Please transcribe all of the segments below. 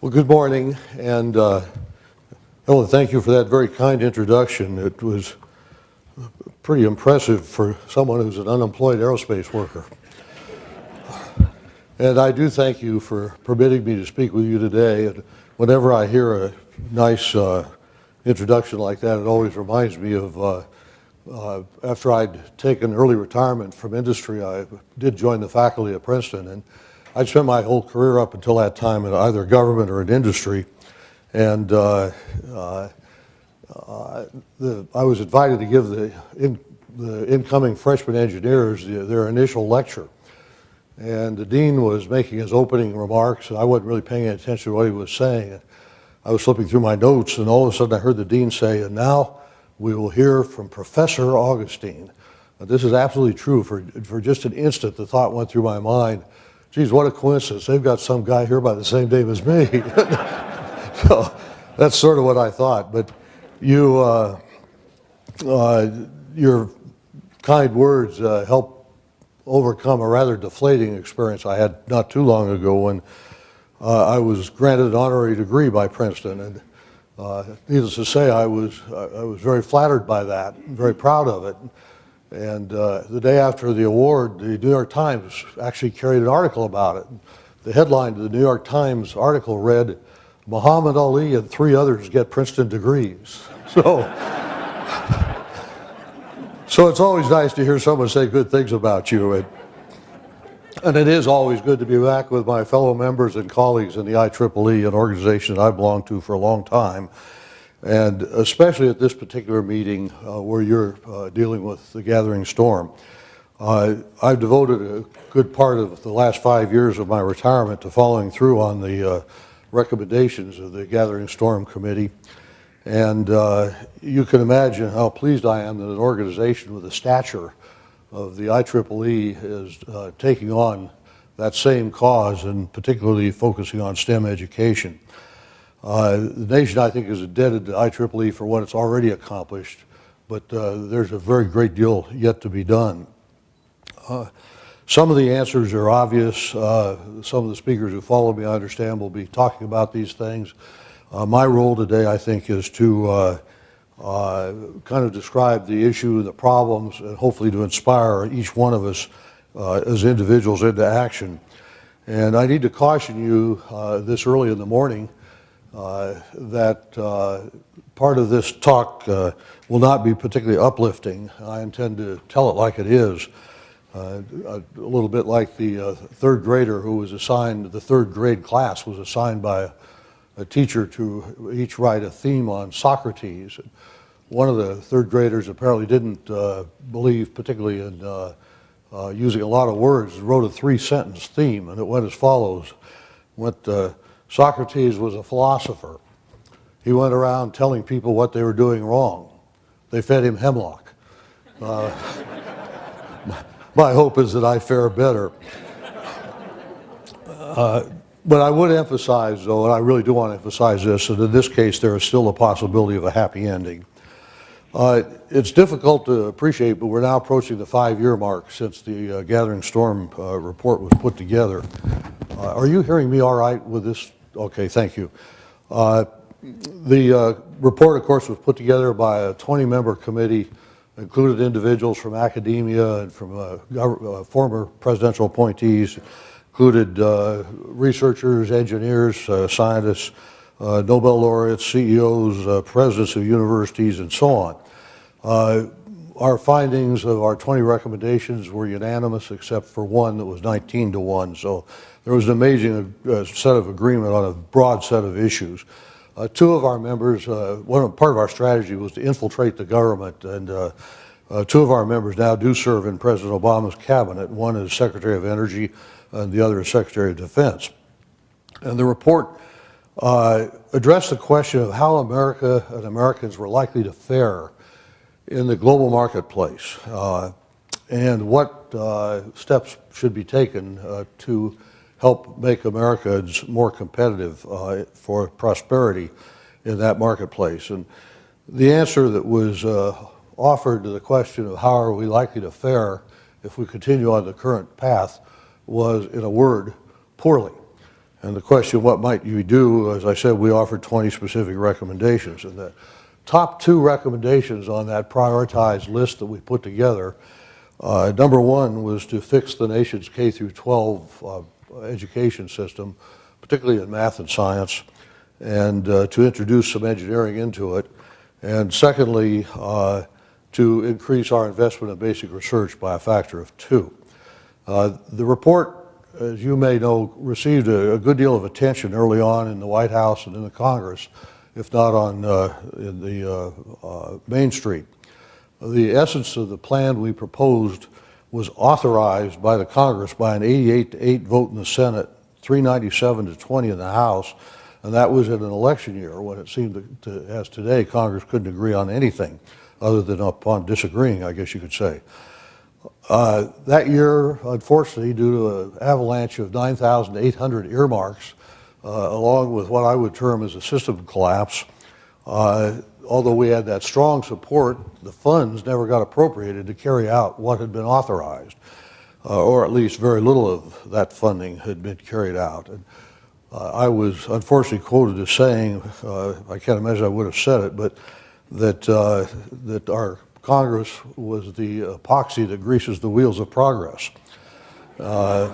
Well, good morning, and I want to thank you for that very kind introduction. It was pretty impressive for someone who's an unemployed aerospace worker. And I do thank you for permitting me to speak with you today. And whenever I hear a nice introduction like that, it always reminds me of after I'd taken early retirement from industry, I did join the faculty at Princeton, and I'd spent my whole career up until that time in either government or in industry. And I was invited to give the incoming freshman engineers their initial lecture. And the dean was making his opening remarks, and I wasn't really paying attention to what he was saying. I was flipping through my notes, and all of a sudden I heard the dean say, "And now we will hear from Professor Augustine." Now, this is absolutely true. For just an instant, the thought went through my mind, geez, what a coincidence. They've got some guy here by the same name as me. So that's sort of what I thought. But your kind words help overcome a rather deflating experience I had not too long ago when I was granted an honorary degree by Princeton. And needless to say, I was very flattered by that, very proud of it. And the day after the award, the New York Times actually carried an article about it. The headline of the New York Times article read, "Muhammad Ali and 3 others get Princeton degrees." So it's always nice to hear someone say good things about you. And it is always good to be back with my fellow members and colleagues in the IEEE, an organization I've belonged to for a long time. And especially at this particular meeting where you're dealing with the gathering storm. I've devoted a good part of the last 5 years of my retirement to following through on the recommendations of the Gathering Storm Committee. And you can imagine how pleased I am that an organization with the stature of the IEEE is taking on that same cause and particularly focusing on STEM education. The nation, I think, is indebted to IEEE for what it's already accomplished, but there's a very great deal yet to be done. Some of the answers are obvious. Some of the speakers who follow me, I understand, will be talking about these things. My role today, I think, is to kind of describe the issue, the problems, and hopefully to inspire each one of us as individuals into action. And I need to caution you this early in the morning that part of this talk will not be particularly uplifting. I intend to tell it like it is. A little bit like the third grader who was assigned, the third grade class was assigned by a teacher to each write a theme on Socrates. One of the third graders apparently didn't believe particularly in using a lot of words, wrote a 3-sentence theme, and it went as follows. Socrates was a philosopher. He went around telling people what they were doing wrong. They fed him hemlock. My hope is that I fare better. But I would emphasize, though, and I really do want to emphasize this, that in this case there is still a possibility of a happy ending. It's difficult to appreciate, but we're now approaching the 5-year mark since the Gathering Storm report was put together. Are you hearing me all right with this? Okay, thank you. The report, of course, was put together by a 20-member committee, included individuals from academia and from former presidential appointees, included researchers, engineers, scientists, Nobel laureates, CEOs, presidents of universities, and so on. Our findings of our 20 recommendations were unanimous except for one that was 19-1, so there was an amazing set of agreement on a broad set of issues. 2 of our members, part of our strategy was to infiltrate the government, and 2 of our members now do serve in President Obama's cabinet. One is Secretary of Energy, and the other is Secretary of Defense. And the report addressed the question of how America and Americans were likely to fare in the global marketplace and what steps should be taken to help make Americans more competitive for prosperity in that marketplace. And the answer that was offered to the question of how are we likely to fare if we continue on the current path was, in a word, poorly. And the question, what might you do? As I said, we offered 20 specific recommendations. And the top 2 recommendations on that prioritized list that we put together, number 1 was to fix the nation's K through 12 education system, particularly in math and science, and to introduce some engineering into it. And secondly, to increase our investment in basic research by a factor of 2. The report, as you may know, received a good deal of attention early on in the White House and in the Congress, if not on in the Main Street. The essence of the plan we proposed was authorized by the Congress by an 88-8 vote in the Senate, 397 to 20 in the House, and that was in an election year when it seemed to, as today, Congress couldn't agree on anything other than upon disagreeing, I guess you could say. That year, unfortunately, due to an avalanche of 9,800 earmarks, along with what I would term as a system collapse, although we had that strong support, the funds never got appropriated to carry out what had been authorized, or at least very little of that funding had been carried out. And I was unfortunately quoted as saying, I can't imagine I would have said it, but that our Congress was the epoxy that greases the wheels of progress. But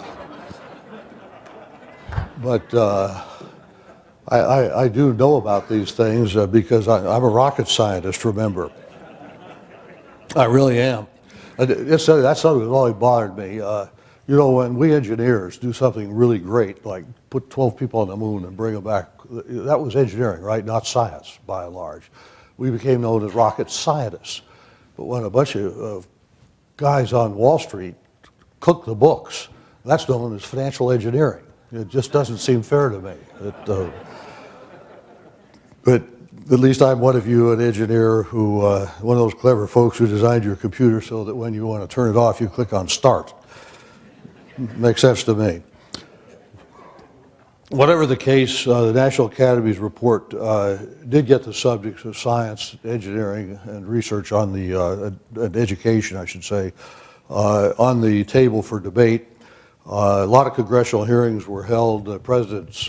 I do know about these things because I'm a rocket scientist, remember. I really am. That's something that's always bothered me. You know, when we engineers do something really great, like put 12 people on the moon and bring them back, that was engineering, right? Not science, by and large. We became known as rocket scientists. But when a bunch of guys on Wall Street cook the books, that's known as financial engineering. It just doesn't seem fair to me. But at least I'm one of you, an engineer who, one of those clever folks who designed your computer so that when you want to turn it off, you click on start. Makes sense to me. Whatever the case, the National Academy's report did get the subjects of science, engineering, and research on the, and education, I should say, on the table for debate. A lot of congressional hearings were held. Both presidents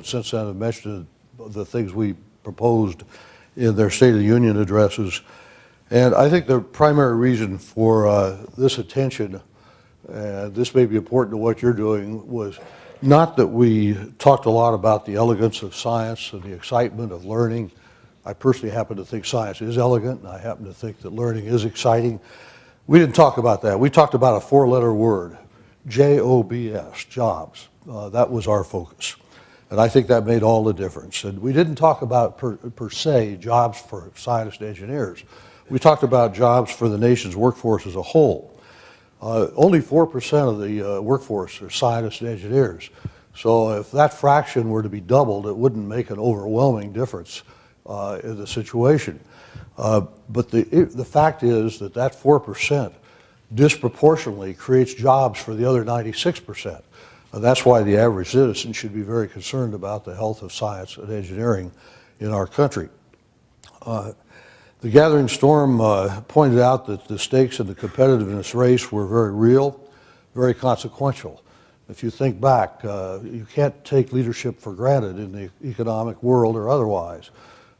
since then have mentioned the things we proposed in their State of the Union addresses. And I think the primary reason for this attention, and this may be important to what you're doing, was not that we talked a lot about the elegance of science and the excitement of learning. I personally happen to think science is elegant, and I happen to think that learning is exciting. We didn't talk about that. We talked about a 4-letter word, J-O-B-S, jobs. That was our focus. And I think that made all the difference. And we didn't talk about, per se, jobs for scientists and engineers. We talked about jobs for the nation's workforce as a whole. Only 4% of the workforce are scientists and engineers. So if that fraction were to be doubled, it wouldn't make an overwhelming difference in the situation. But the fact is that 4% disproportionately creates jobs for the other 96%. And that's why the average citizen should be very concerned about the health of science and engineering in our country. The gathering storm pointed out that the stakes in the competitiveness race were very real, very consequential. If you think back, you can't take leadership for granted in the economic world or otherwise.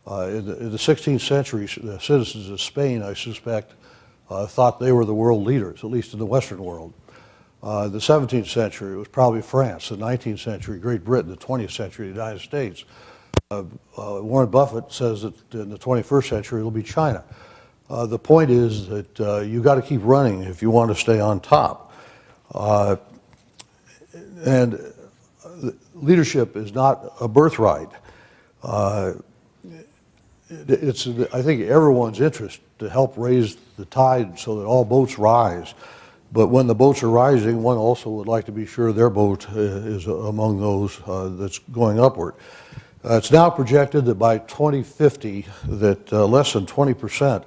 In the 16th century, the citizens of Spain, I suspect, thought they were the world leaders, at least in the Western world. The 17th century, it was probably France. The 19th century, Great Britain. The 20th century, the United States. Warren Buffett says that in the 21st century it'll be China. The point is that you've got to keep running if you want to stay on top. And leadership is not a birthright. It's, I think, everyone's interest to help raise the tide so that all boats rise. But when the boats are rising, one also would like to be sure their boat is among those that's going upward. It's now projected that by 2050 that less than 20%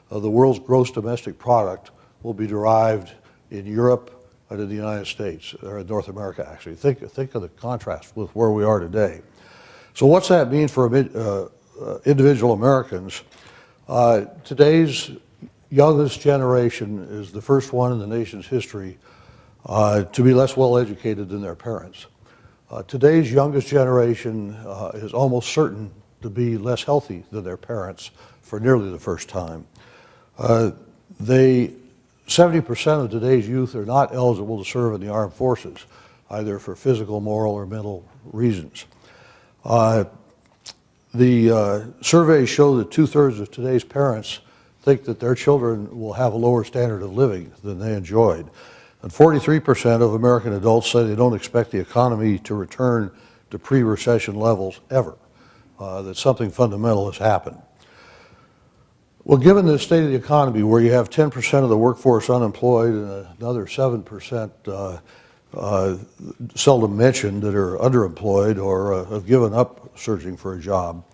of the world's gross domestic product will be derived in Europe and in the United States, or in North America actually. Think of the contrast with where we are today. So what's that mean for individual Americans? Today's youngest generation is the first one in the nation's history to be less well educated than their parents. Today's youngest generation is almost certain to be less healthy than their parents for nearly the first time. 70% of today's youth are not eligible to serve in the armed forces, either for physical, moral, or mental reasons. The surveys show that 2/3 of today's parents think that their children will have a lower standard of living than they enjoyed. And 43% of American adults say they don't expect the economy to return to pre-recession levels ever, that something fundamental has happened. Well, given the state of the economy, where you have 10% of the workforce unemployed and another 7% seldom mentioned that are underemployed or have given up searching for a job,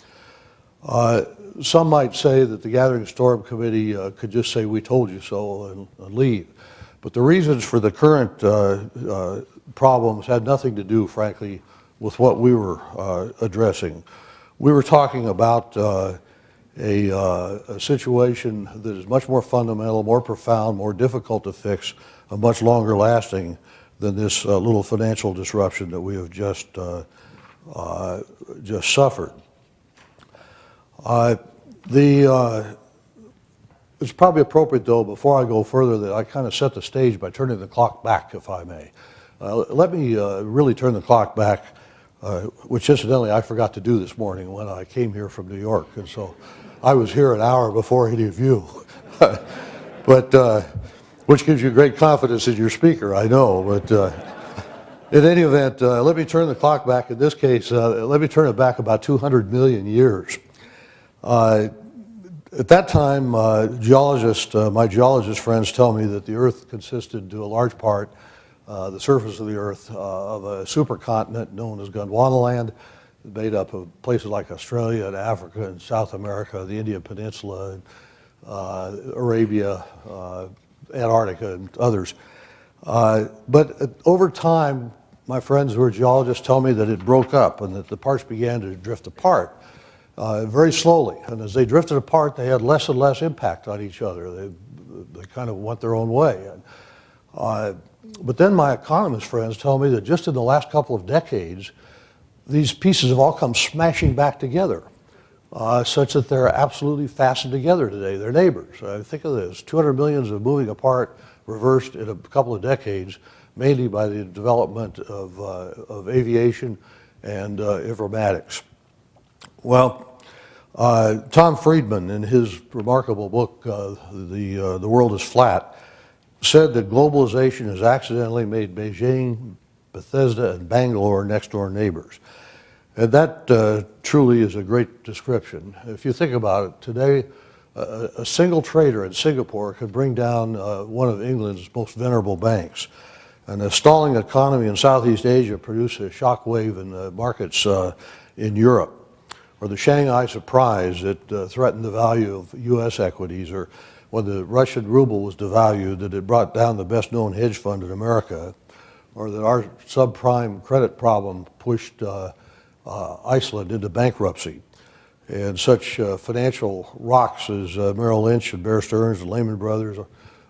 some might say that the Gathering Storm Committee could just say, "We told you so," and leave. But the reasons for the current problems had nothing to do, frankly, with what we were addressing. We were talking about a situation that is much more fundamental, more profound, more difficult to fix, and much longer lasting than this little financial disruption that we have just suffered. It's probably appropriate, though, before I go further, that I kind of set the stage by turning the clock back, if I may. Let me really turn the clock back, which incidentally I forgot to do this morning when I came here from New York, and so I was here an hour before any of you. But which gives you great confidence in your speaker, I know. But in any event, let me turn the clock back. In this case, let me turn it back about 200 million years. At that time, my geologist friends tell me that the Earth consisted, to a large part, the surface of the Earth, of a supercontinent known as Gondwanaland, made up of places like Australia and Africa and South America, the Indian Peninsula, and, Arabia, Antarctica, and others. But over time, my friends who are geologists tell me that it broke up and that the parts began to drift apart. Very slowly, and as they drifted apart, they had less and less impact on each other. They kind of went their own way. But then my economist friends tell me that just in the last couple of decades, these pieces have all come smashing back together, such that they're absolutely fastened together today. They're neighbors. Think of this: 200 millions of moving apart, reversed in a couple of decades, mainly by the development of aviation and informatics. Well, Tom Friedman, in his remarkable book, The World is Flat, said that globalization has accidentally made Beijing, Bethesda, and Bangalore next-door neighbors. And that truly is a great description. If you think about it, today, a single trader in Singapore could bring down one of England's most venerable banks. And a stalling economy in Southeast Asia produced a shockwave in the markets in Europe. Or the Shanghai surprise that threatened the value of U.S. equities, or when the Russian ruble was devalued, that it brought down the best-known hedge fund in America, or that our subprime credit problem pushed Iceland into bankruptcy. And such financial rocks as Merrill Lynch and Bear Stearns and Lehman Brothers,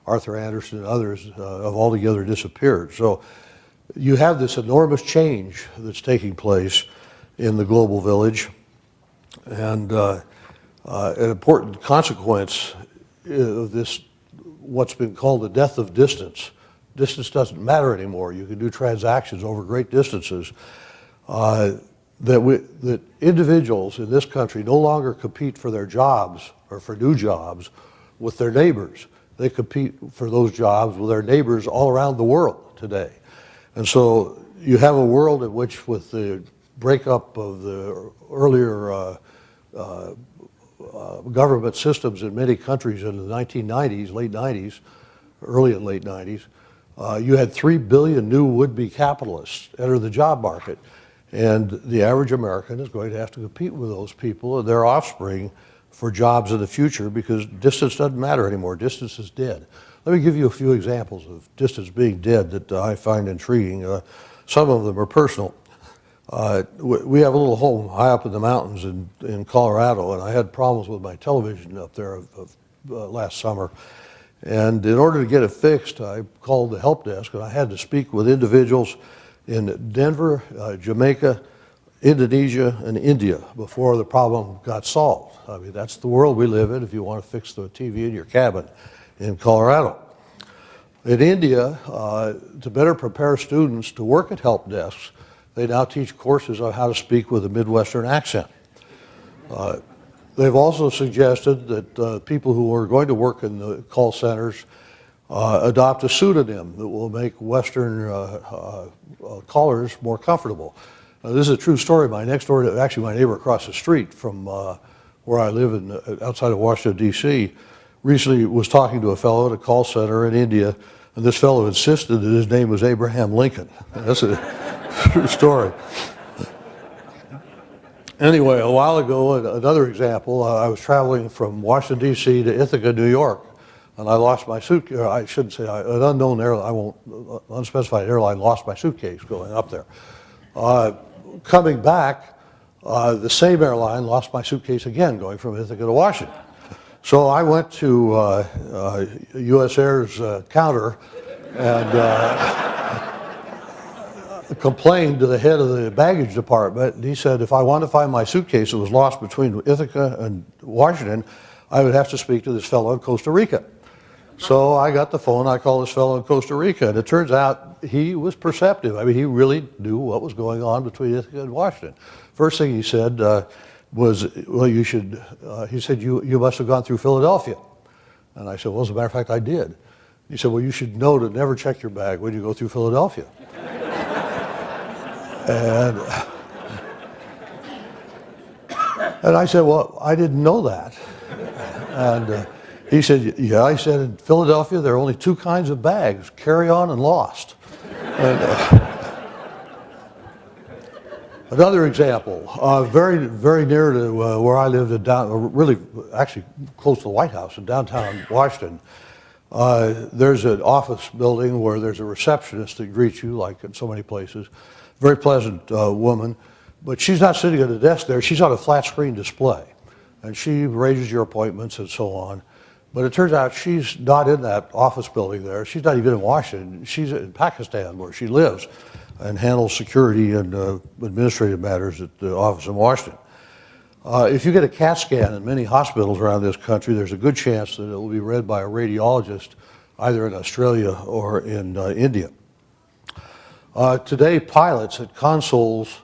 Arthur Andersen and others have altogether disappeared. So you have this enormous change that's taking place in the global village. And an important consequence of this, what's been called the death of distance. Distance doesn't matter anymore. You can do transactions over great distances. That individuals in this country no longer compete for their jobs or for new jobs with their neighbors. They compete for those jobs with their neighbors all around the world today. And so you have a world in which, with the breakup of the earlier government systems in many countries in the 1990s, late 90s, early and late 90s, you had 3 billion new would-be capitalists enter the job market. And the average American is going to have to compete with those people and their offspring for jobs in the future, because distance doesn't matter anymore. Distance is dead. Let me give you a few examples of distance being dead that I find intriguing. Some of them are personal. We have a little home high up in the mountains in Colorado, and I had problems with my television up there last summer. And in order to get it fixed, I called the help desk, and I had to speak with individuals in Denver, Jamaica, Indonesia, and India before the problem got solved. I mean, that's the world we live in if you want to fix the TV in your cabin in Colorado. In India, to better prepare students to work at help desks, they now teach courses on how to speak with a Midwestern accent. They've also suggested that people who are going to work in the call centers adopt a pseudonym that will make Western callers more comfortable. This is a true story. My next door, actually my neighbor across the street from where I live outside of Washington, D.C., recently was talking to a fellow at a call center in India, and this fellow insisted that his name was Abraham Lincoln. That's a true story. Anyway, a while ago, another example, I was traveling from Washington, D.C. to Ithaca, New York, and I lost my suitcase. I shouldn't say an unknown airline, unspecified airline lost my suitcase going up there. Coming back, the same airline lost my suitcase again going from Ithaca to Washington. So I went to US Air's counter and complained to the head of the baggage department, and he said if I wanted to find my suitcase that was lost between Ithaca and Washington, I would have to speak to this fellow in Costa Rica. So I got the phone, I called this fellow in Costa Rica, and it turns out he was perceptive. I mean, he really knew what was going on between Ithaca and Washington. First thing he said was, well, you should, he said, you must have gone through Philadelphia. And I said, well, as a matter of fact, I did. He said, well, you should know to never check your bag when you go through Philadelphia. And I said, well, I didn't know that. And he said, yeah. I said, in Philadelphia, there are only two kinds of bags, carry-on and lost. And, another example, very near to where I lived, really actually close to the White House in downtown Washington, there's an office building where there's a receptionist that greets you, like in so many places. Very pleasant woman, but she's not sitting at a desk there. She's on a flat screen display, and she arranges your appointments and so on. But it turns out she's not in that office building there. She's not even in Washington. She's in Pakistan, where she lives, and handles security and administrative matters at the office in Washington. If you get a CAT scan in many hospitals around this country, there's a good chance that it will be read by a radiologist either in Australia or in India. Today, pilots at consoles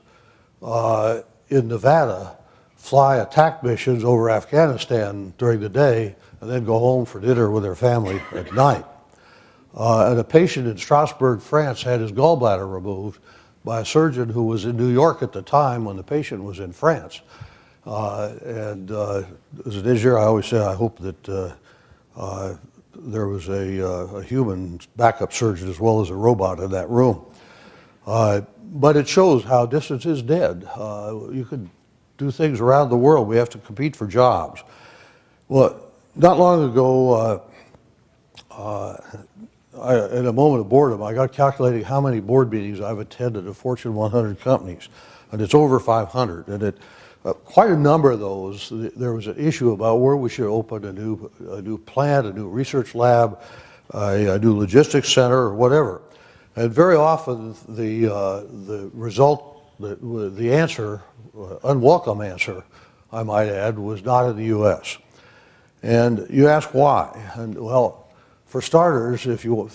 in Nevada fly attack missions over Afghanistan during the day and then go home for dinner with their family at night. And a patient in Strasbourg, France had his gallbladder removed by a surgeon who was in New York at the time when the patient was in France. And as an engineer, I always say I hope that there was a human backup surgeon as well as a robot in that room. But it shows how distance is dead. You could do things around the world. We have to compete for jobs. Well, not long ago, in a moment of boredom, I got calculating how many board meetings I've attended at Fortune 100 companies, and it's over 500. And quite a number of those, there was an issue about where we should open a new plant, a new research lab, a new logistics center, or whatever. And very often the result, the answer, unwelcome answer, I might add, was not in the U.S. And you ask why. And well, for starters, if you,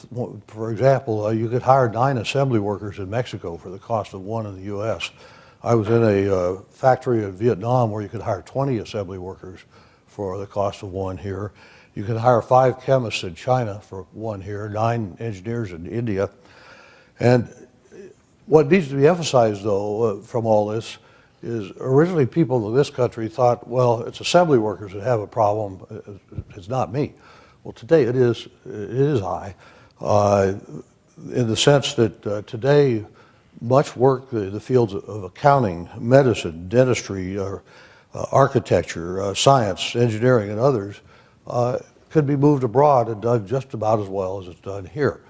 for example, you could hire 9 assembly workers in Mexico for the cost of 1 in the U.S. I was in a factory in Vietnam where you could hire 20 assembly workers for the cost of 1 here. You can hire 5 chemists in China for 1 here, 9 engineers in India. And what needs to be emphasized, though, from all this is originally people in this country thought, well, it's assembly workers that have a problem. It's not me. Well, today it is I, in the sense that today much work in the fields of accounting, medicine, dentistry, architecture, science, engineering, and others could be moved abroad and done just about as well as it's done here.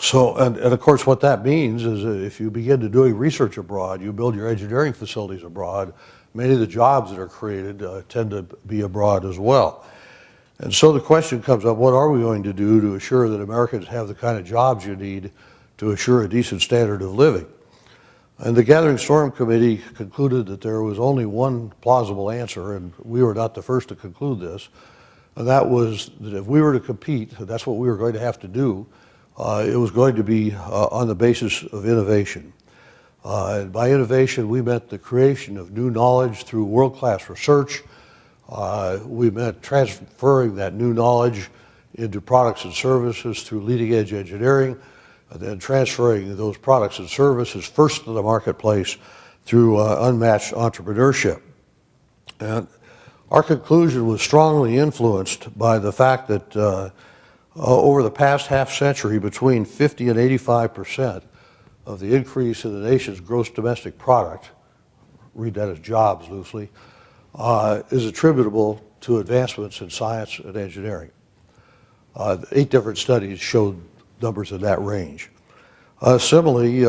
So, and of course what that means is if you begin to doing research abroad, you build your engineering facilities abroad, many of the jobs that are created tend to be abroad as well. And so the question comes up, what are we going to do to assure that Americans have the kind of jobs you need to assure a decent standard of living? And the Gathering Storm Committee concluded that there was only one plausible answer, and we were not the first to conclude this, and that was that if we were to compete, that's what we were going to have to do, it was going to be on the basis of innovation. And by innovation, we meant the creation of new knowledge through world-class research. We meant transferring that new knowledge into products and services through leading-edge engineering, and then transferring those products and services first to the marketplace through unmatched entrepreneurship. And our conclusion was strongly influenced by the fact that over the past half century, between 50 and 85% of the increase in the nation's gross domestic product, read that as jobs loosely, is attributable to advancements in science and engineering. 8 different studies showed numbers in that range. Similarly,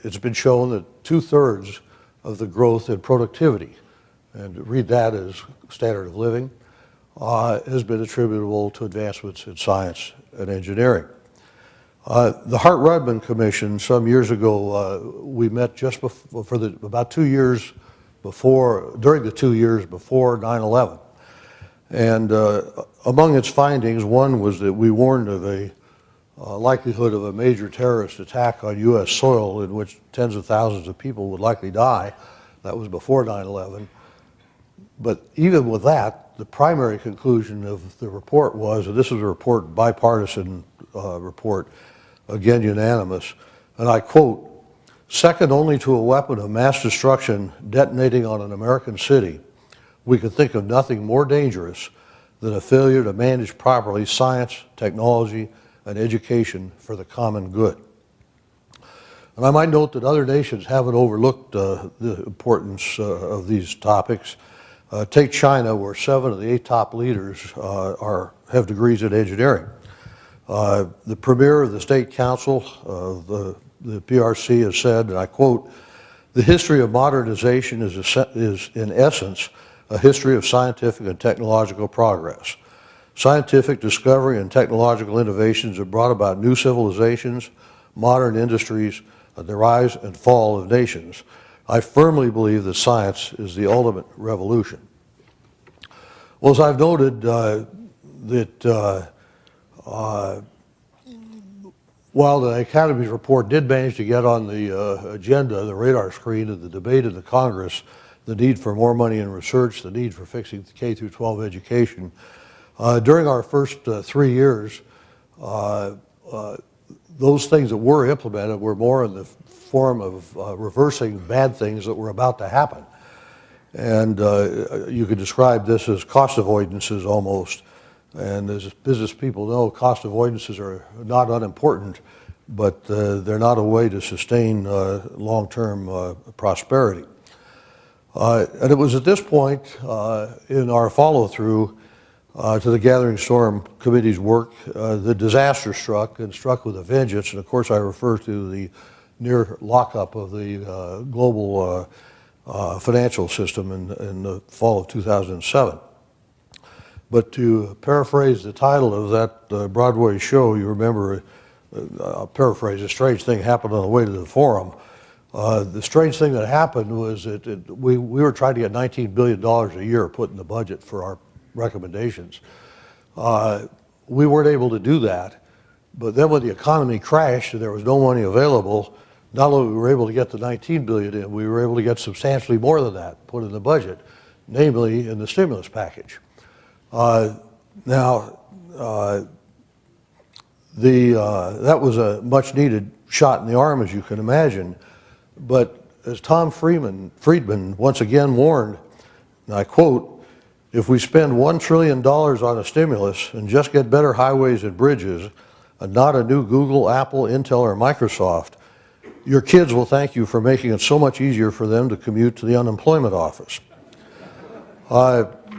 it's been shown that 2/3 of the growth in productivity, and read that as standard of living, has been attributable to advancements in science and engineering. The Hart-Rudman Commission some years ago, we met just before, about 2 years before, during the 2 years before 9/11. And among its findings, one was that we warned of a likelihood of a major terrorist attack on U.S. soil in which tens of thousands of people would likely die. That was before 9/11. But even with that, the primary conclusion of the report was, and this is a report, bipartisan report, again unanimous, and I quote, "Second only to a weapon of mass destruction detonating on an American city, we could think of nothing more dangerous than a failure to manage properly science, technology, and education for the common good." And I might note that other nations haven't overlooked the importance of these topics. Take China, where 7 of the 8 top leaders have degrees in engineering. The premier of the State Council of the PRC has said, and I quote, "The history of modernization is in essence a history of scientific and technological progress. Scientific discovery and technological innovations have brought about new civilizations, modern industries, and the rise and fall of nations. I firmly believe that science is the ultimate revolution." Well, as I've noted, while the Academy's report did manage to get on the agenda, the radar screen of the debate in the Congress, the need for more money in research, the need for fixing K through 12 education, during our first 3 years, those things that were implemented were more in the form of reversing bad things that were about to happen. And you could describe this as cost avoidances almost. And as business people know, cost avoidances are not unimportant, but they're not a way to sustain long-term prosperity. And it was at this point in our follow-through to the Gathering Storm Committee's work, the disaster struck, and struck with a vengeance. And of course, I refer to the near lockup of the global financial system in the fall of 2007. But to paraphrase the title of that Broadway show, you remember, I'll paraphrase, a strange thing happened on the way to the forum. The strange thing that happened was that we were trying to get $19 billion a year put in the budget for our recommendations. We weren't able to do that, but then when the economy crashed and there was no money available, not only were we able to get the $19 billion in, we were able to get substantially more than that put in the budget, namely in the stimulus package. That was a much needed shot in the arm, as you can imagine. But as Tom Friedman once again warned, and I quote, "If we spend $1 trillion on a stimulus and just get better highways and bridges, and not a new Google, Apple, Intel, or Microsoft, your kids will thank you for making it so much easier for them to commute to the unemployment office."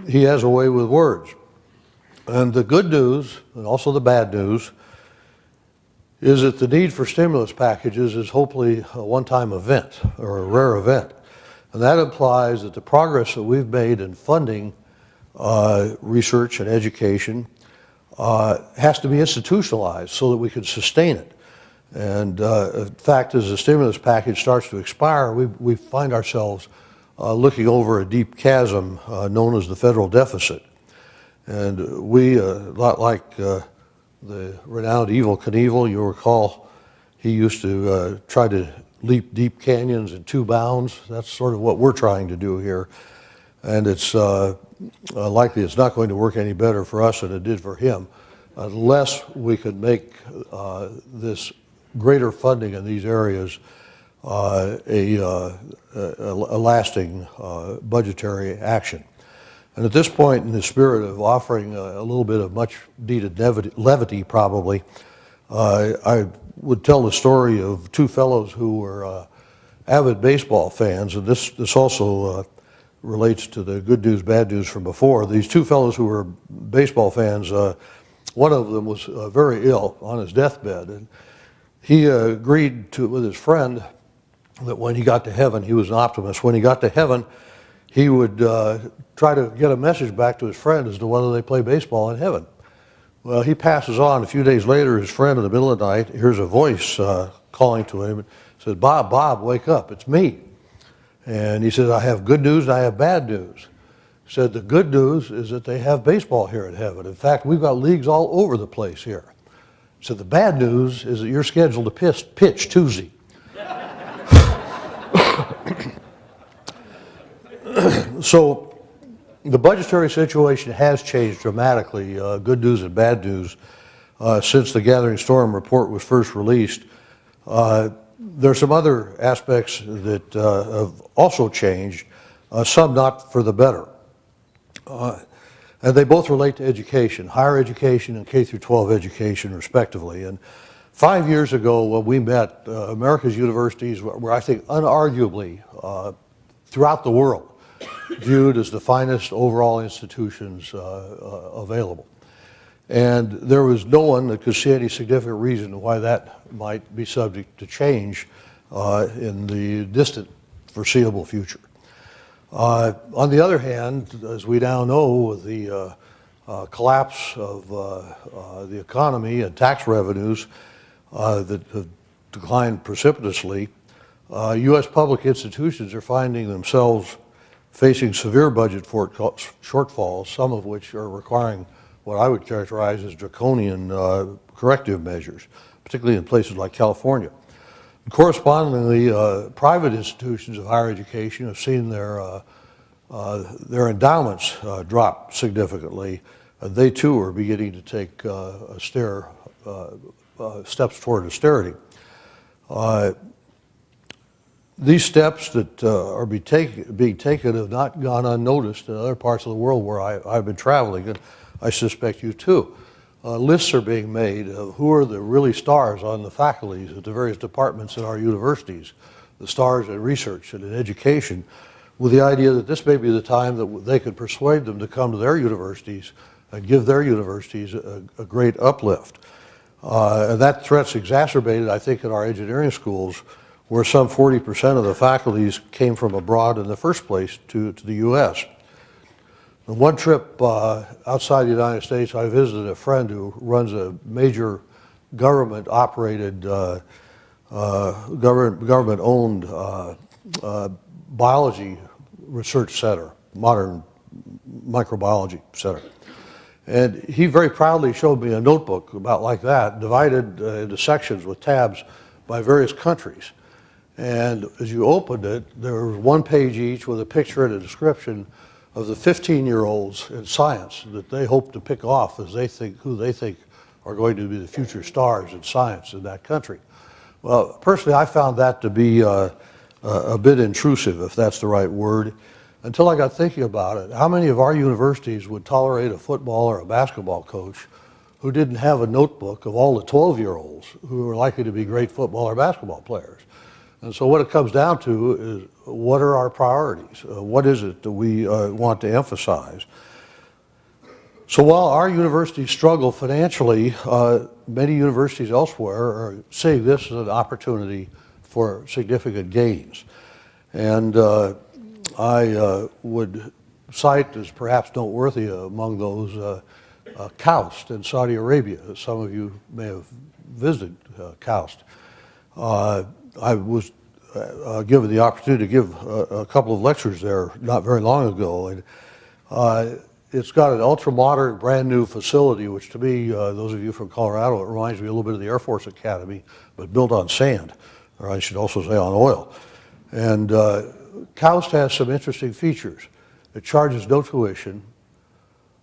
He has a way with words. And the good news, and also the bad news, is that the need for stimulus packages is hopefully a one-time event, or a rare event. And that implies that the progress that we've made in funding research and education has to be institutionalized so that we can sustain it. And in fact, as the stimulus package starts to expire, we find ourselves looking over a deep chasm known as the federal deficit. And we, a lot like the renowned Evel Knievel, you'll recall, he used to try to leap deep canyons in 2 bounds. That's sort of what we're trying to do here. And it's likely it's not going to work any better for us than it did for him unless we could make this greater funding in these areas a lasting budgetary action. And at this point, in the spirit of offering a little bit of much needed levity probably, I would tell the story of 2 fellows who were avid baseball fans, and this also relates to the good news, bad news from before. These 2 fellows who were baseball fans, one of them was very ill on his deathbed, and he agreed to, with his friend, that when he got to heaven, he was an optimist, when he got to heaven, he would try to get a message back to his friend as to whether they play baseball in heaven. Well, he passes on. A few days later, his friend in the middle of the night hears a voice calling to him and says, Bob, wake up, it's me. And he said, I have good news and I have bad news. He said, the good news is that they have baseball here in heaven. In fact, we've got leagues all over the place here. He said, the bad news is that you're scheduled to pitch Tuesday. So the budgetary situation has changed dramatically, good news and bad news, since the Gathering Storm report was first released. There are some other aspects that have also changed, some not for the better. And they both relate to education, higher education and K through 12 education respectively. And 5 years ago when we met, America's universities were, I think, unarguably throughout the world viewed as the finest overall institutions available. And there was no one that could see any significant reason why that might be subject to change in the distant foreseeable future. On the other hand, as we now know, with the collapse of the economy and tax revenues that have declined precipitously, U.S. public institutions are finding themselves facing severe budget shortfalls, some of which are requiring what I would characterize as draconian corrective measures, particularly in places like California. Correspondingly, private institutions of higher education have seen their endowments drop significantly. They too are beginning to take steps toward austerity. These steps that are being taken have not gone unnoticed in other parts of the world where I've been traveling, and I suspect you too. Lists are being made of who are the really stars on the faculties at the various departments in our universities, the stars in research and in education, with the idea that this may be the time that they could persuade them to come to their universities and give their universities a great uplift. And that threat's exacerbated, I think, in our engineering schools, where some 40% of the faculties came from abroad in the first place to the U.S. On one trip outside the United States, I visited a friend who runs a major government-operated, government-owned biology research center, modern microbiology center. And he very proudly showed me a notebook about like that, divided into sections with tabs by various countries. And as you opened it, there was one page each with a picture and a description of the 15-year-olds in science that they hope to pick off as they think who they think are going to be the future stars in science in that country. Well, personally, I found that to be a bit intrusive, if that's the right word, until I got thinking about it. How many of our universities would tolerate a football or a basketball coach who didn't have a notebook of all the 12-year-olds who are likely to be great football or basketball players? And so what it comes down to is, what are our priorities? What is it that we want to emphasize? So while our universities struggle financially, many universities elsewhere are seeing this as an opportunity for significant gains. And I would site is perhaps noteworthy among those Kaust in Saudi Arabia. Some of you may have visited Kaust. I was given the opportunity to give a couple of lectures there not very long ago, and it's got an ultra-modern, brand-new facility, which to me, those of you from Colorado, it reminds me a little bit of the Air Force Academy, but built on sand, or I should also say on oil. And Kaust has some interesting features. It charges no tuition.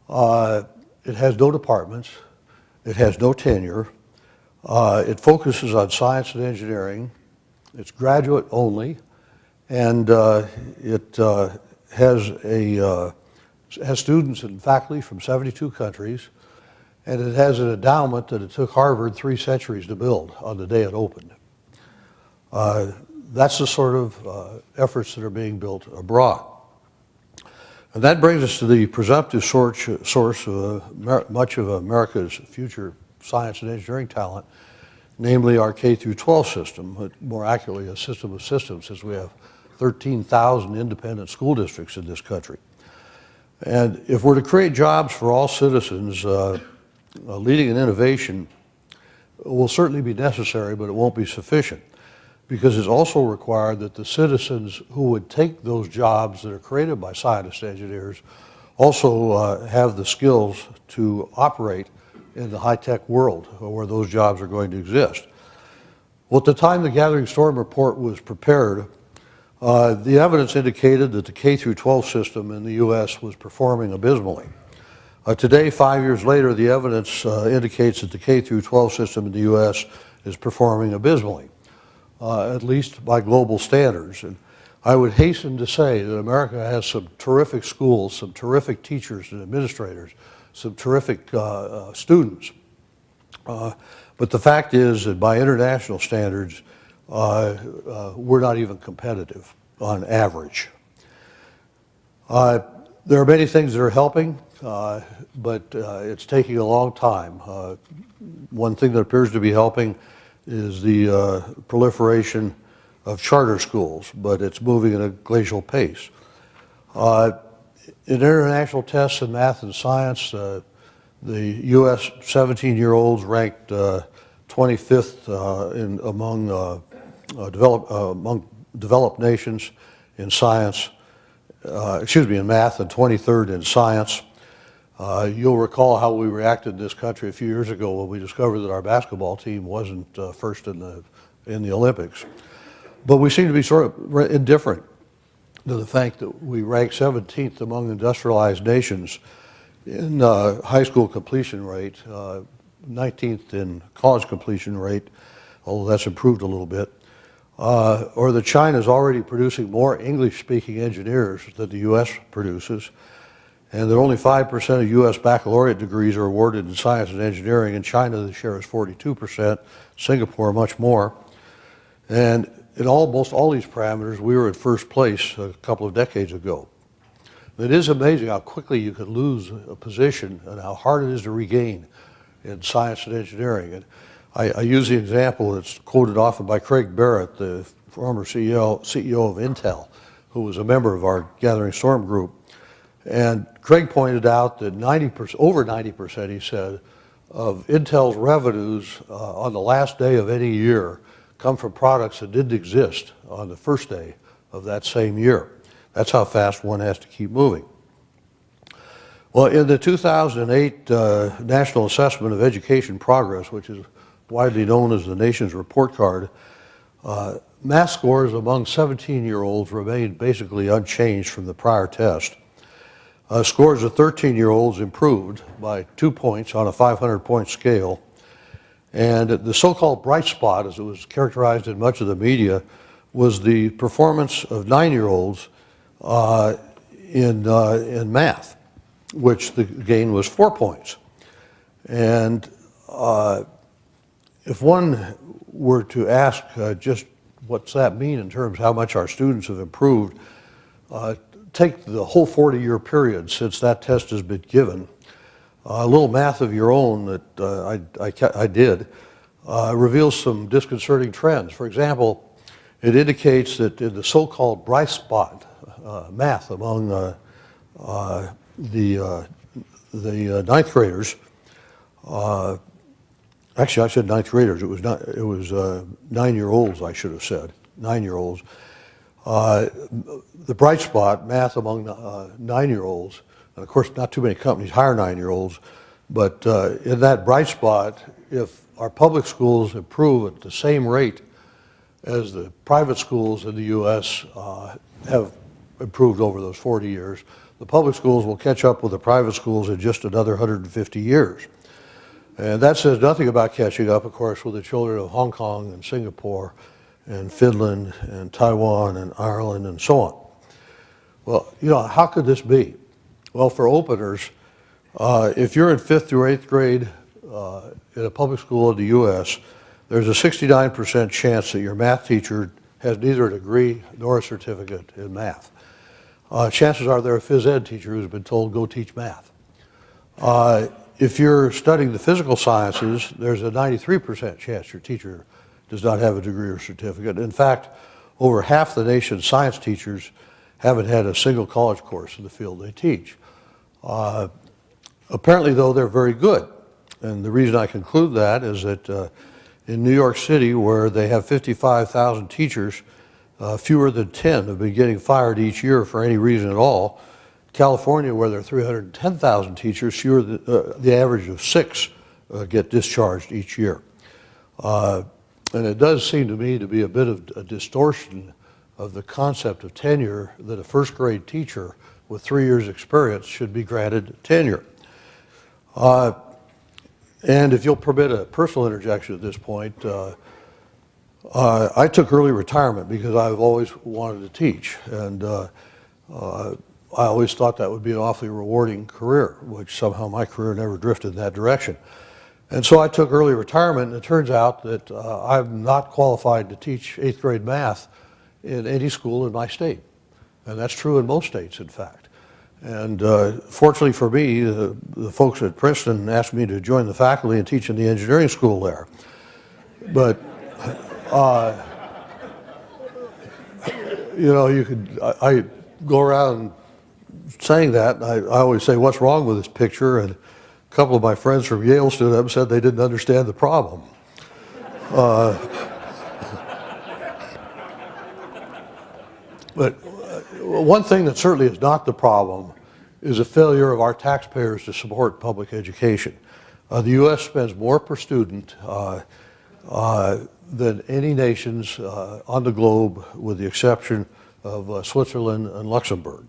It has no departments. It has no tenure. It focuses on science and engineering. It's graduate only, and it has students and faculty from 72 countries, and it has an endowment that it took Harvard 3 centuries to build on the day it opened. That's the sort of efforts that are being built abroad. And that brings us to the presumptive source of much of America's future science and engineering talent, namely our K through 12 system, but more accurately a system of systems, since we have 13,000 independent school districts in this country. And if we're to create jobs for all citizens, leading in innovation will certainly be necessary, but it won't be sufficient, because it's also required that the citizens who would take those jobs that are created by scientists and engineers also have the skills to operate in the high-tech world where those jobs are going to exist. Well, at the time the Gathering Storm report was prepared, the evidence indicated that the K through 12 system in the U.S. was performing abysmally. Today, 5 years later, the evidence indicates that the K through 12 system in the U.S. is performing abysmally, at least by global standards. And I would hasten to say that America has some terrific schools, some terrific teachers and administrators, some terrific students. But the fact is that by international standards, we're not even competitive on average. There are many things that are helping, but it's taking a long time. One thing that appears to be helping is the proliferation of charter schools, but it's moving at a glacial pace. In international tests in math and science, the U.S. 17-year-olds ranked 25th among developed nations in science, in math, and 23rd in science. You'll recall how we reacted in this country a few years ago when we discovered that our basketball team wasn't first in the Olympics. But we seem to be sort of indifferent to the fact that we rank 17th among industrialized nations in high school completion rate, 19th in college completion rate, although that's improved a little bit, or that China is already producing more English-speaking engineers than the U.S. produces, and that only 5% of U.S. baccalaureate degrees are awarded in science and engineering. In China, the share is 42%, Singapore much more. And in almost all these parameters, we were in first place a couple of decades ago. It is amazing how quickly you can lose a position and how hard it is to regain in science and engineering. And I use the example that's quoted often by Craig Barrett, the former CEO of Intel, who was a member of our Gathering Storm group. And Craig pointed out that over 90%, he said, of Intel's revenues on the last day of any year come from products that didn't exist on the first day of that same year. That's how fast one has to keep moving. Well, in the 2008 National Assessment of Education Progress, which is widely known as the nation's report card, math scores among 17-year-olds remained basically unchanged from the prior test. Scores of 13-year-olds improved by 2 points on a 500-point scale. And the so-called bright spot, as it was characterized in much of the media, was the performance of 9-year-olds in math, which the gain was 4 points. And if one were to ask just what's that mean in terms of how much our students have improved, take the whole 40-year period since that test has been given. A little math of your own that I did reveals some disconcerting trends. For example, it indicates that in the so-called bright spot math among the ninth graders, actually I said ninth graders, it was 9-year-olds I should have said, 9-year-olds. The bright spot, math among 9-year-olds, and of course not too many companies hire 9-year-olds, but in that bright spot, if our public schools improve at the same rate as the private schools in the U.S. Have improved over those 40 years, the public schools will catch up with the private schools in just another 150 years. And that says nothing about catching up, of course, with the children of Hong Kong and Singapore and Finland and Taiwan and Ireland and so on. Well, you know, how could this be? Well, for openers, if you're in 5th through 8th grade in a public school in the U.S., there's a 69% chance that your math teacher has neither a degree nor a certificate in math. Chances are they're a phys ed teacher who's been told, go teach math. If you're studying the physical sciences, there's a 93% chance your teacher does not have a degree or certificate. In fact, over half the nation's science teachers haven't had a single college course in the field they teach. Apparently, though, they're very good. And the reason I conclude that is that in New York City, where they have 55,000 teachers, fewer than 10 have been getting fired each year for any reason at all. California, where there are 310,000 teachers, fewer than, the average of 6 get discharged each year. And it does seem to me to be a bit of a distortion of the concept of tenure, that a first grade teacher with 3 years experience should be granted tenure. And if you'll permit a personal interjection at this point, I took early retirement because I've always wanted to teach. And I always thought that would be an awfully rewarding career, which somehow my career never drifted in that direction. And so I took early retirement, and it turns out that I'm not qualified to teach 8th grade math in any school in my state. And that's true in most states, in fact. And fortunately for me, the folks at Princeton asked me to join the faculty and teach in the engineering school there. But, you know, I go around saying that, and I always say, what's wrong with this picture? And a couple of my friends from Yale stood up and said they didn't understand the problem. But one thing that certainly is not the problem is a failure of our taxpayers to support public education. The U.S. spends more per student than any nations on the globe, with the exception of Switzerland and Luxembourg.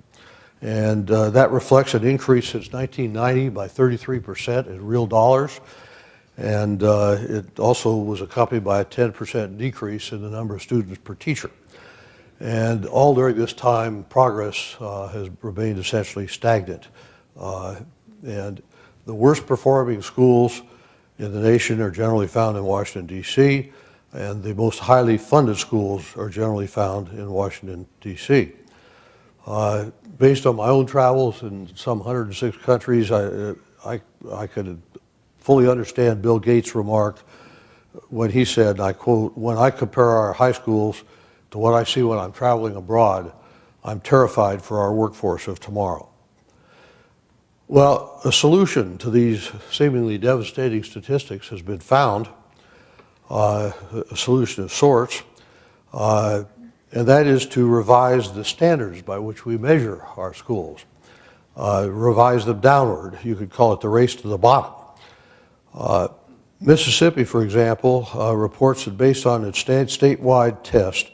And that reflects an increase since 1990 by 33% in real dollars. And it also was accompanied by a 10% decrease in the number of students per teacher. And all during this time, progress has remained essentially stagnant. And the worst performing schools in the nation are generally found in Washington, D.C., and the most highly funded schools are generally found in Washington, D.C. Based on my own travels in some 106 countries, I could fully understand Bill Gates' remark when he said, and I quote, "When I compare our high schools to what I see when I'm traveling abroad, I'm terrified for our workforce of tomorrow." Well, a solution to these seemingly devastating statistics has been found, a solution of sorts, and that is to revise the standards by which we measure our schools, revise them downward. You could call it the race to the bottom. Mississippi, for example, reports that based on its statewide test,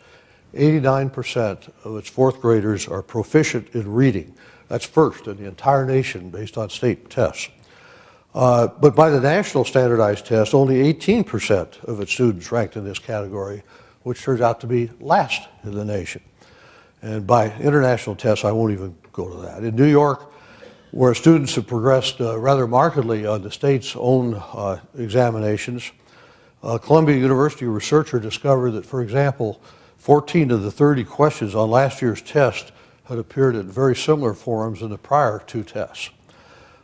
89% of its 4th graders are proficient in reading. That's first in the entire nation based on state tests. But by the national standardized test, only 18% of its students ranked in this category, which turns out to be last in the nation. And by international tests, I won't even go to that. In New York, where students have progressed rather markedly on the state's own examinations, Columbia University researcher discovered that, for example, 14 of the 30 questions on last year's test had appeared in very similar forms in the prior 2 tests.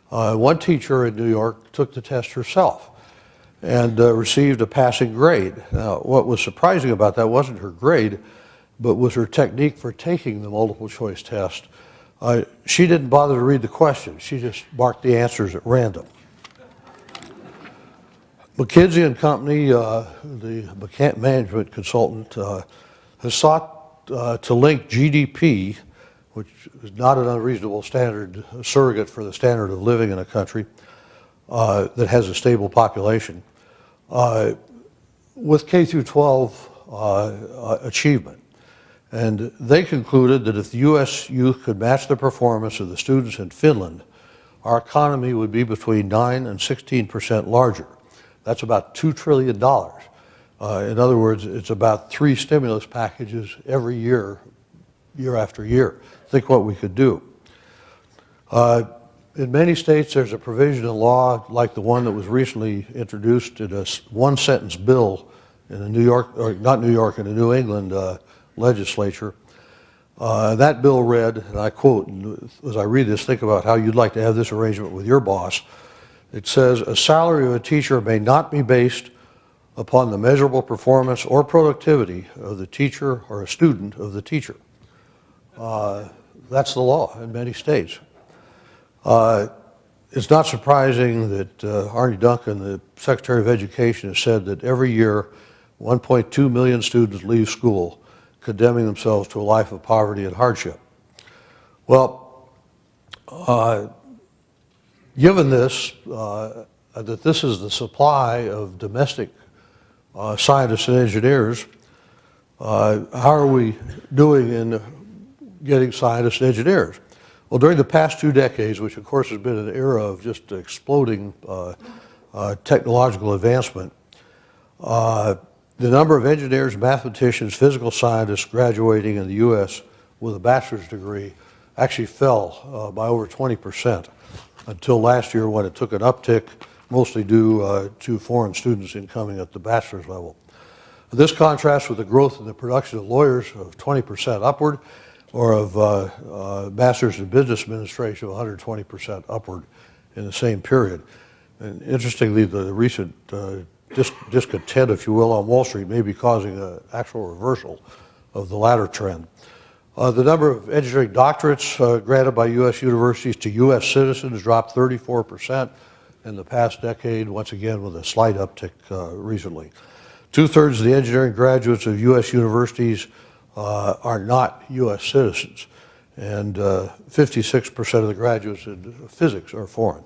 One teacher in New York took the test herself and received a passing grade. Now, what was surprising about that wasn't her grade, but was her technique for taking the multiple choice test, She didn't bother to read the questions. She just marked the answers at random. McKinsey and Company, the management consultant, has sought to link GDP, which is not an unreasonable standard, a surrogate for the standard of living in a country that has a stable population, with K through 12 achievement. And they concluded that if the U.S. youth could match the performance of the students in Finland, our economy would be between 9 and 16% larger. That's about $2 trillion. In other words, it's about 3 stimulus packages every year, year after year. Think what we could do. In many states, there's a provision in law like the one that was recently introduced in a one-sentence bill in the in the New England legislature. That bill read, and I quote, and as I read this, think about how you'd like to have this arrangement with your boss. It says, a salary of a teacher may not be based upon the measurable performance or productivity of the teacher or a student of the teacher. That's the law in many states. It's not surprising that Arne Duncan, the Secretary of Education, has said that every year 1.2 million students leave school, condemning themselves to a life of poverty and hardship. Well, given this, that this is the supply of domestic scientists and engineers, how are we doing in getting scientists and engineers? Well, during the past 2 decades, which of course has been an era of just exploding technological advancement, the number of engineers, mathematicians, physical scientists graduating in the U.S. with a bachelor's degree actually fell by over 20%. Until last year when it took an uptick, mostly due to foreign students incoming at the bachelor's level. This contrasts with the growth in the production of lawyers of 20% upward, or of masters in business administration of 120% upward in the same period. And interestingly, the recent discontent, if you will, on Wall Street may be causing an actual reversal of the latter trend. The number of engineering doctorates granted by U.S. universities to U.S. citizens dropped 34% in the past decade, once again with a slight uptick recently. 2/3 of the engineering graduates of U.S. universities are not U.S. citizens, and 56% of the graduates in physics are foreign.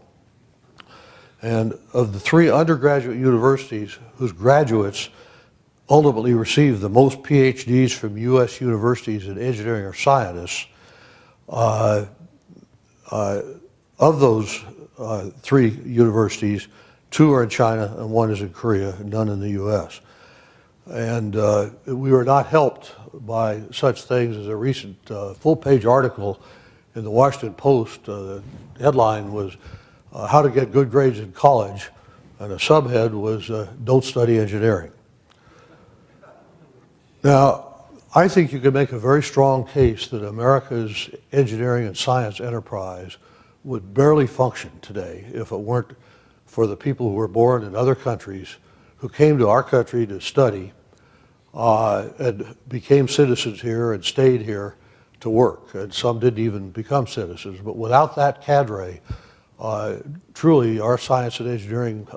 And of the 3 undergraduate universities whose graduates ultimately received the most PhDs from U.S. universities in engineering or scientists, of those 3 universities, 2 are in China and 1 is in Korea, and none in the U.S. And we were not helped by such things as a recent full-page article in the Washington Post. The headline was, How to Get Good Grades in College, and a subhead was, Don't Study Engineering. Now, I think you can make a very strong case that America's engineering and science enterprise would barely function today if it weren't for the people who were born in other countries who came to our country to study and became citizens here and stayed here to work. And some didn't even become citizens. But without that cadre, truly our science and engineering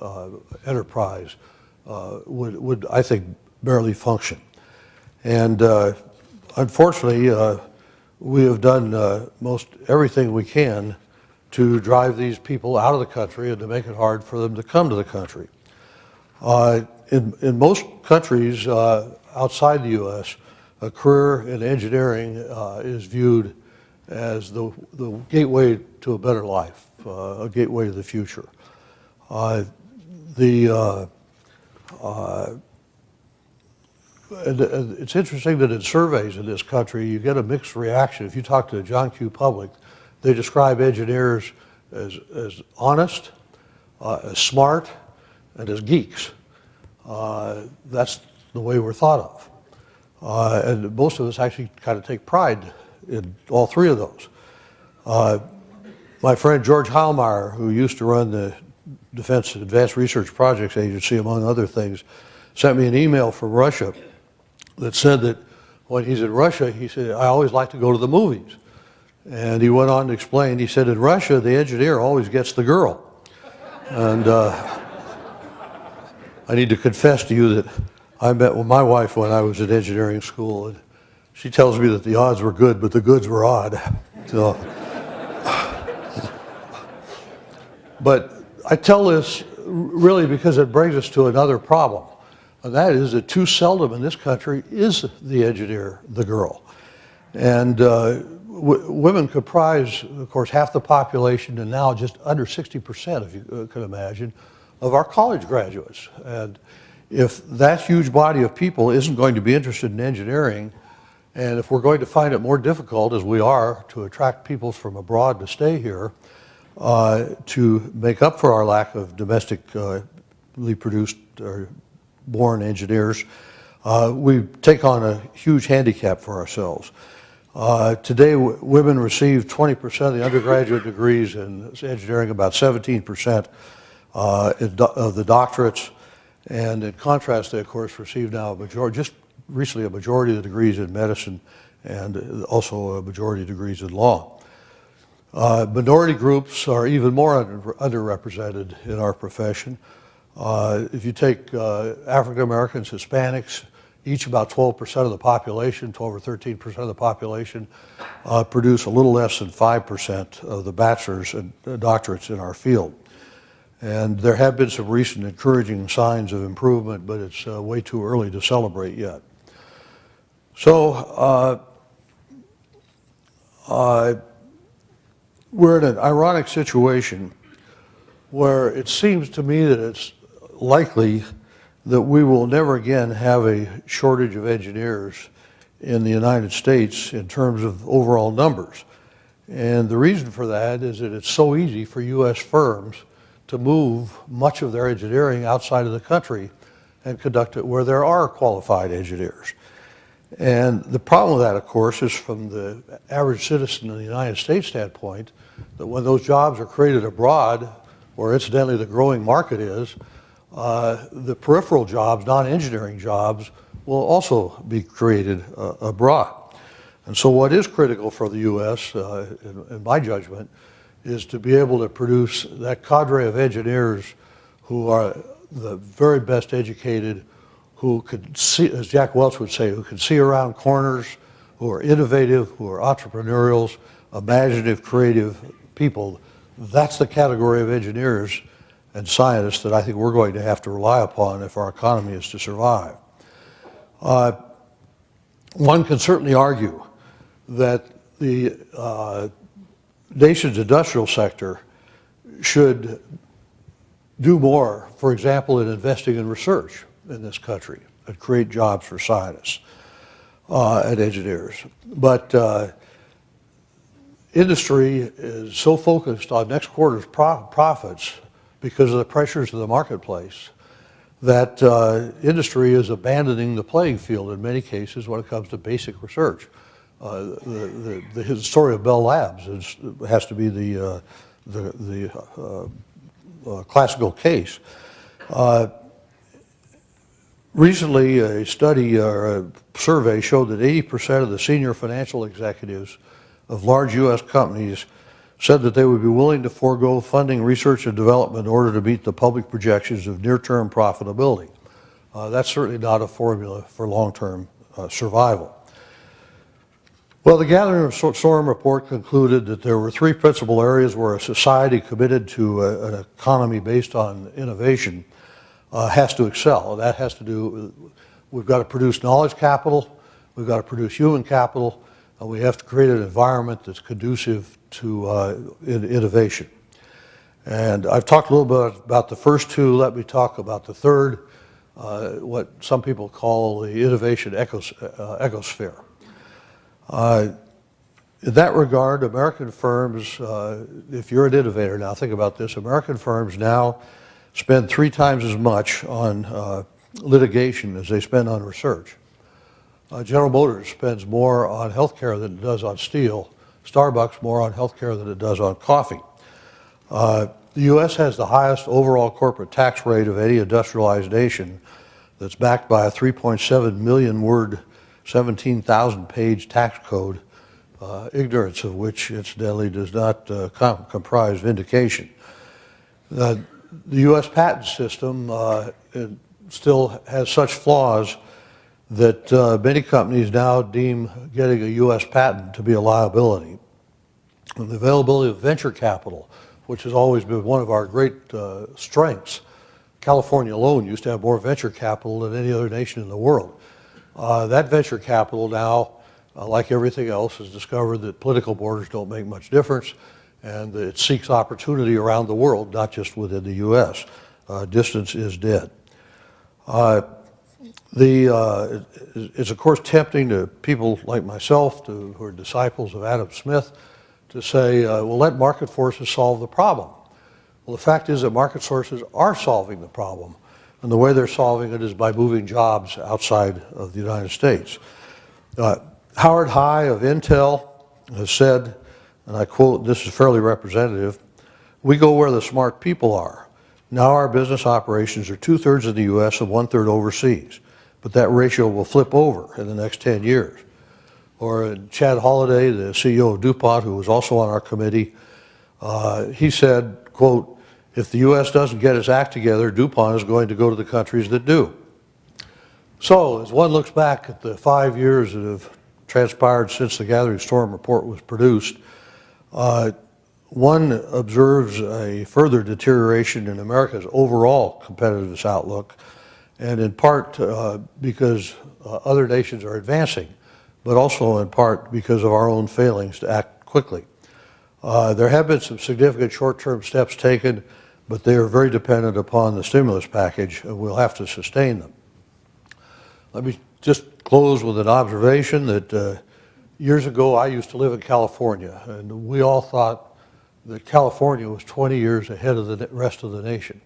enterprise would, I think, barely function. And unfortunately, we have done most everything we can to drive these people out of the country and to make it hard for them to come to the country. In most countries outside the U.S., a career in engineering is viewed as the gateway to a better life, a gateway to the future. And it's interesting that in surveys in this country, you get a mixed reaction. If you talk to the John Q. public, they describe engineers as honest, as smart, and as geeks. That's the way we're thought of. And most of us actually kind of take pride in all 3 of those. My friend George Heilmeyer, who used to run the Defense Advanced Research Projects Agency, among other things, sent me an email from Russia that said that when he's in Russia, he said, I always like to go to the movies. And he went on to explain, he said, in Russia, the engineer always gets the girl. And I need to confess to you that I met with my wife when I was at engineering school, and she tells me that the odds were good, but the goods were odd. So, but I tell this really because it brings us to another problem, and that is that too seldom in this country is the engineer the girl. And women comprise, of course, half the population, and now just under 60%, if you can imagine, of our college graduates. And if that huge body of people isn't going to be interested in engineering, and if we're going to find it more difficult, as we are, to attract people from abroad to stay here, to make up for our lack of domestically produced or born engineers, we take on a huge handicap for ourselves. Today, women receive 20% of the undergraduate degrees in engineering, about 17% of the doctorates, and in contrast, they, of course, receive now a majority, just recently a majority of the degrees in medicine and also a majority of degrees in law. Minority groups are even more underrepresented in our profession. If you take African Americans, Hispanics, each about 12% of the population, 12 or 13% of the population, produce a little less than 5% of the bachelor's and doctorates in our field. And there have been some recent encouraging signs of improvement, but it's way too early to celebrate yet. So we're in an ironic situation where it seems to me that it's likely that we will never again have a shortage of engineers in the United States in terms of overall numbers. And the reason for that is that it's so easy for U.S. firms to move much of their engineering outside of the country and conduct it where there are qualified engineers. And the problem with that, of course, is from the average citizen in the United States standpoint, that when those jobs are created abroad, where incidentally the growing market is, the peripheral jobs, non-engineering jobs, will also be created abroad. And so what is critical for the U.S., in my judgment, is to be able to produce that cadre of engineers who are the very best educated, who could see, as Jack Welch would say, who can see around corners, who are innovative, who are entrepreneurials, imaginative, creative people. That's the category of engineers and scientists that I think we're going to have to rely upon if our economy is to survive. One can certainly argue that the nation's industrial sector should do more, for example, in investing in research in this country and create jobs for scientists and engineers. But industry is so focused on next quarter's profits because of the pressures of the marketplace that industry is abandoning the playing field in many cases when it comes to basic research. The story of Bell Labs has to be the classical case. Recently, a study or a survey showed that 80% of the senior financial executives of large U.S. companies said that they would be willing to forego funding research and development in order to meet the public projections of near-term profitability. That's certainly not a formula for long-term survival. Well, the Gathering Storm report concluded that there were three principal areas where a society committed to an economy based on innovation has to excel. That has to do with, we've got to produce knowledge capital, we've got to produce human capital, and we have to create an environment that's conducive to innovation. And I've talked a little bit about the first two. Let me talk about the third, what some people call the innovation ecosphere. In that regard, American firms, if you're an innovator now, think about this, American firms now spend 3 times as much on litigation as they spend on research. General Motors spends more on healthcare than it does on steel. Starbucks more on healthcare than it does on coffee. The U.S. has the highest overall corporate tax rate of any industrialized nation that's backed by a 3.7 million word, 17,000 page tax code ignorance of which incidentally does not comprise vindication. The U.S. patent system it still has such flaws that many companies now deem getting a U.S. patent to be a liability. And the availability of venture capital, which has always been one of our great strengths. California alone used to have more venture capital than any other nation in the world. That venture capital now, like everything else, has discovered that political borders don't make much difference, and it seeks opportunity around the world, not just within the U.S. Distance is dead. It's of course tempting to people like myself who are disciples of Adam Smith to say, well, let market forces solve the problem. Well, the fact is that market forces are solving the problem, and the way they're solving it is by moving jobs outside of the United States. Howard High of Intel has said, and I quote, this is fairly representative, "We go where the smart people are. Now our business operations are 2/3 in the U.S. and 1/3 overseas, but that ratio will flip over in the next 10 years. Or Chad Holliday, the CEO of DuPont, who was also on our committee, he said, quote, "If the U.S. doesn't get its act together, DuPont is going to go to the countries that do." So as one looks back at the 5 years that have transpired since the Gathering Storm report was produced, one observes a further deterioration in America's overall competitiveness outlook, and in part because other nations are advancing, but also in part because of our own failings to act quickly. There have been some significant short-term steps taken, but they are very dependent upon the stimulus package, and we'll have to sustain them. Let me just close with an observation that years ago I used to live in California, and we all thought that California was 20 years ahead of the rest of the nation.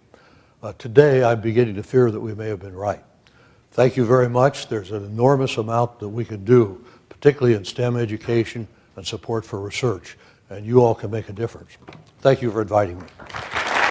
Today I'm beginning to fear that we may have been right. Thank you very much. There's an enormous amount that we can do, particularly in STEM education and support for research, and you all can make a difference. Thank you for inviting me.